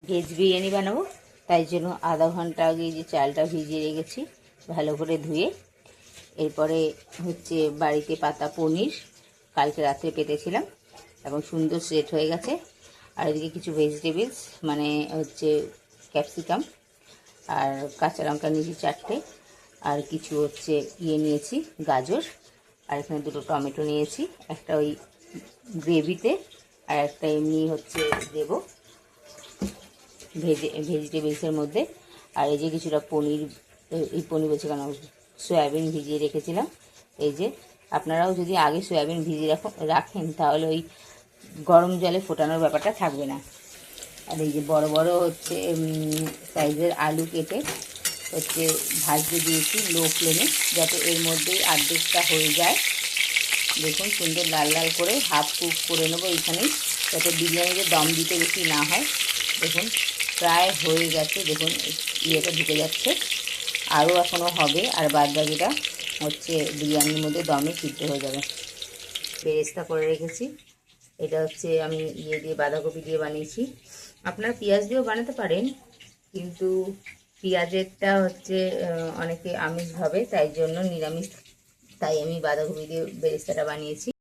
Veg biryani বানাবো, তাই জন্য আধা ঘন্টা আগে যে চালটা ভিজিয়ে রেখেছি ভালো করে ধুয়ে। এরপরে হচ্ছে বাড়িতে পাতা পনির কালকে রাত্রে পেতেছিলাম এবং সুন্দর সেট হয়ে গেছে। আর এদিকে কিছু ভেজিটেবলস মানে হচ্ছে ক্যাপসিকাম আর কাঁচা লঙ্কা নিয়েছি 4টে, আর কিছু হচ্ছে নিয়েছি গাজর, আর এখানে 2টো টমেটো নিয়েছি, একটা ওই গ্রেভিতে আর একটা এমনি হচ্ছে দেবো ভেজিটেবলসের মধ্যে। আর এই যে কিছুটা পনির, এই পনির বলছে কেন, সয়াবিন ভিজিয়ে রেখেছিলাম। এই যে আপনারাও যদি আগে সয়াবিন ভিজিয়ে রাখেন তাহলে ওই গরম জলে ফোটানোর ব্যাপারটা থাকবে না। আর এই যে বড় বড় হচ্ছে সাইজের আলু কেটে হচ্ছে ভাজতে দিয়েছি লো ফ্লেমে, যাতে এর মধ্যেই অর্ধেকটা হয়ে যায়। দেখুন সুন্দর লাল লাল করে হাফ কুক করে নেবো এইখানেই, যাতে বিরিয়ানিতে দম দিতে বেশি না হয়। দেখুন প্রায় হয়ে গেছে, দেখুন ইয়েটা ঢুকে যাচ্ছে, আরও এখনও হবে, আর বাদ বাকিটা হচ্ছে বিরিয়ানির মধ্যে দমে সিদ্ধ হয়ে যাবে। বেরেস্তা করে রেখেছি, এটা হচ্ছে আমি দিয়ে বাঁধাকপি দিয়ে বানিয়েছি। আপনারা পেঁয়াজ দিয়েও বানাতে পারেন, কিন্তু পেঁয়াজেরটা হচ্ছে অনেকে আমিষ ভাবে, তাই জন্য নিরামিষ, তাই আমি বাঁধাকপি দিয়ে বেরেস্তাটা বানিয়েছি।